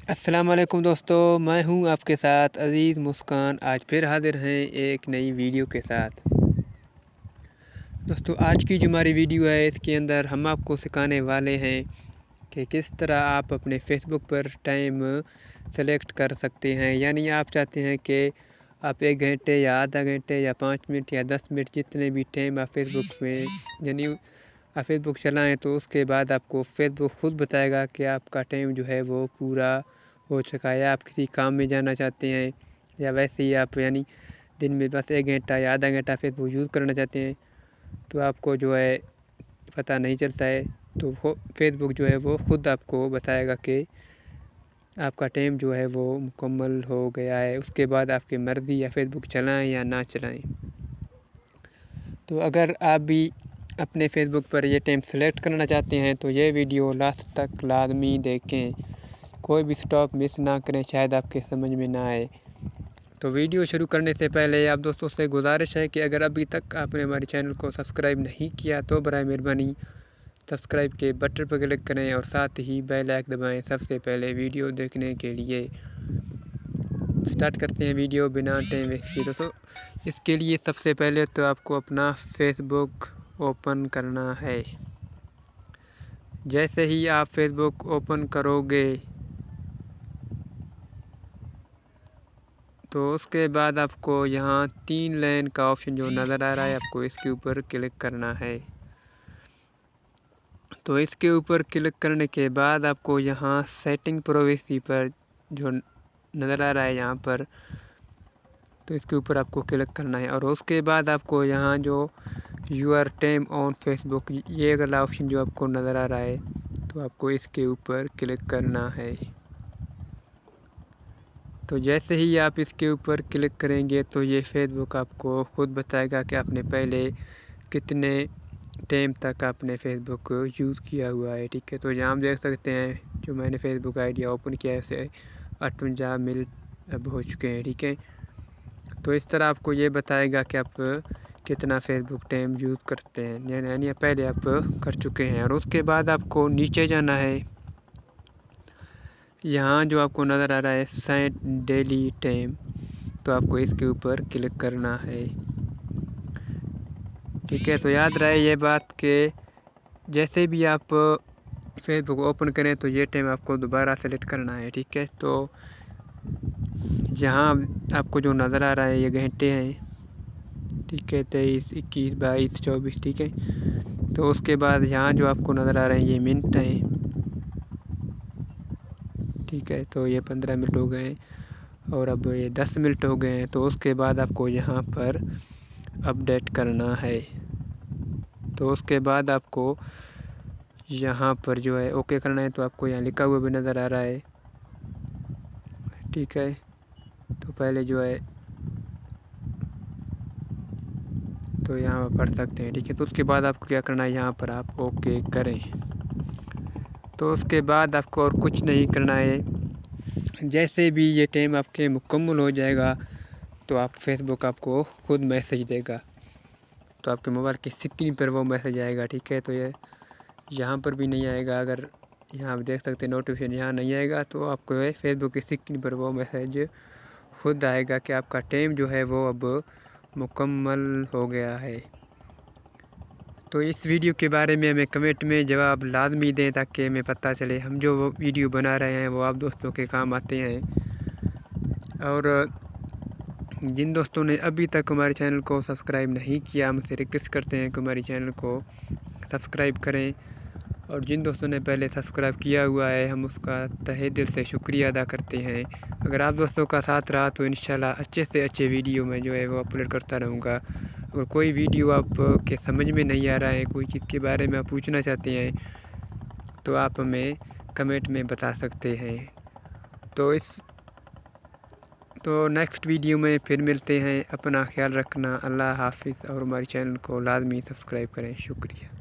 السلام علیکم دوستو، میں ہوں آپ کے ساتھ عزیز مسکان۔ آج پھر حاضر ہیں ایک نئی ویڈیو کے ساتھ۔ دوستو آج کی جو ہماری ویڈیو ہے اس کے اندر ہم آپ کو سکھانے والے ہیں کہ کس طرح آپ اپنے فیس بک پر ٹائم سلیکٹ کر سکتے ہیں۔ یعنی آپ چاہتے ہیں کہ آپ 1 گھنٹے یا آدھا گھنٹے یا 5 منٹ یا 10 منٹ جتنے بھی ٹائم آپ فیس بک میں یعنی آپ فیس بک چلائیں تو اس کے بعد آپ کو فیس بک خود بتائے گا کہ آپ کا ٹائم جو ہے وہ پورا ہو چکا ہے، آپ کسی کام میں جانا چاہتے ہیں یا ویسے ہی آپ یعنی دن میں بس 1 گھنٹہ یا آدھا گھنٹہ فیس بک یوز کرنا چاہتے ہیں تو آپ کو جو ہے پتہ نہیں چلتا ہے، تو فیس بک جو ہے وہ خود آپ کو بتائے گا کہ آپ کا ٹائم جو ہے وہ مکمل ہو گیا ہے۔ اس کے بعد آپ کی مرضی یا فیس بک چلائیں یا نہ چلائیں۔ تو اگر آپ بھی اپنے فیس بک پر یہ ٹائم سلیکٹ کرنا چاہتے ہیں تو یہ ویڈیو لاسٹ تک لازمی دیکھیں، کوئی بھی سٹاپ مس نہ کریں، شاید آپ کے سمجھ میں نہ آئے۔ تو ویڈیو شروع کرنے سے پہلے آپ دوستوں سے گزارش ہے کہ اگر ابھی تک آپ نے ہمارے چینل کو سبسکرائب نہیں کیا تو برائے مہربانی سبسکرائب کے بٹن پر کلک کریں اور ساتھ ہی بیل آئکن دبائیں سب سے پہلے ویڈیو دیکھنے کے لیے۔ سٹارٹ کرتے ہیں ویڈیو بنا ٹائم ویسٹ کیے۔ دوستوں اس کے لیے سب سے پہلے تو آپ کو اپنا فیس بک اوپن کرنا ہے۔ جیسے ہی آپ فیس بک اوپن کرو گے تو اس کے بعد آپ کو یہاں 3 لائن کا آپشن جو نظر آ رہا ہے آپ کو اس کے اوپر کلک کرنا ہے۔ تو اس کے اوپر کلک کرنے کے بعد آپ کو یہاں سیٹنگ پرائیویسی پر جو نظر آ رہا ہے یہاں پر تو اس کے اوپر آپ کو کلک کرنا ہے، اور اس کے بعد آپ کو یہاں جو یور ٹائم آن فیس بک یہ والا آپشن جو آپ کو نظر آ رہا ہے تو آپ کو اس کے اوپر کلک کرنا ہے۔ تو جیسے ہی آپ اس کے اوپر کلک کریں گے تو یہ فیس بک آپ کو خود بتائے گا کہ آپ نے پہلے کتنے ٹائم تک آپ نے فیس بک یوز کیا ہوا ہے، ٹھیک ہے۔ تو یہاں ہم دیکھ سکتے ہیں جو میں نے Facebook I D open کیا ہے اسے 58 منٹ اب ہو چکے ہیں، ٹھیک ہے۔ تو اس طرح آپ کو یہ بتائے گا کہ آپ کتنا فیس بک ٹائم یوز کرتے ہیں، یعنی پہلے آپ کر چکے ہیں۔ اور اس کے بعد آپ کو نیچے جانا ہے، یہاں جو آپ کو نظر آ رہا ہے سیٹ ڈیلی ٹائم تو آپ کو اس کے اوپر کلک کرنا ہے، ٹھیک ہے۔ تو یاد رہے یہ بات کہ جیسے بھی آپ فیس بک اوپن کریں تو یہ ٹائم آپ کو دوبارہ سلیکٹ کرنا ہے، ٹھیک ہے۔ تو یہاں آپ کو جو نظر آ رہا ہے یہ گھنٹے ہیں، ٹھیک ہے، 23، 21، 22، 24، ٹھیک ہے۔ تو اس کے بعد یہاں جو آپ کو نظر آ رہے ہیں یہ منٹ ہیں، ٹھیک ہے۔ تو یہ 15 منٹ ہو گئے ہیں اور اب یہ 10 منٹ ہو گئے ہیں۔ تو اس کے بعد آپ کو یہاں پر اپڈیٹ کرنا ہے۔ تو اس کے بعد آپ کو یہاں پر جو ہے اوکے کرنا ہے، تو آپ کو یہاں لکھا ہوا بھی نظر آ رہا ہے، ٹھیک ہے۔ تو پہلے جو ہے تو یہاں پر پڑھ سکتے ہیں، ٹھیک ہے۔ تو اس کے بعد آپ کو کیا کرنا ہے، یہاں پر آپ اوکے کریں۔ تو اس کے بعد آپ کو اور کچھ نہیں کرنا ہے، جیسے بھی یہ ٹائم آپ کے مکمل ہو جائے گا تو آپ فیس بک آپ کو خود میسیج دے گا، تو آپ کے موبائل کی اسکرین پر وہ میسیج آئے گا، ٹھیک ہے۔ تو یہ یہاں پر بھی نہیں آئے گا، اگر یہاں آپ دیکھ سکتے ہیں نوٹیفیکیشن یہاں نہیں آئے گا تو آپ کو فیس بک کی اسکرین پر وہ میسیج خود آئے گا کہ آپ کا ٹائم جو ہے وہ اب مکمل ہو گیا ہے۔ تو اس ویڈیو کے بارے میں ہمیں کمنٹ میں جواب لازمی دیں تاکہ ہمیں پتہ چلے ہم جو وہ ویڈیو بنا رہے ہیں وہ آپ دوستوں کے کام آتے ہیں۔ اور جن دوستوں نے ابھی تک ہمارے چینل کو سبسکرائب نہیں کیا ہم سے ریکویسٹ کرتے ہیں کہ ہمارے چینل کو سبسکرائب کریں، اور جن دوستوں نے پہلے سبسکرائب کیا ہوا ہے ہم اس کا تہہ دل سے شکریہ ادا کرتے ہیں۔ اگر آپ دوستوں کا ساتھ رہا تو انشاءاللہ اچھے سے اچھے ویڈیو میں جو ہے وہ اپلوڈ کرتا رہوں گا۔ اگر کوئی ویڈیو آپ کے سمجھ میں نہیں آ رہا ہے، کوئی چیز کے بارے میں آپ پوچھنا چاہتے ہیں تو آپ ہمیں کمنٹ میں بتا سکتے ہیں۔ تو نیکسٹ ویڈیو میں پھر ملتے ہیں، اپنا خیال رکھنا، اللہ حافظ، اور ہمارے چینل کو لازمی سبسکرائب کریں، شکریہ۔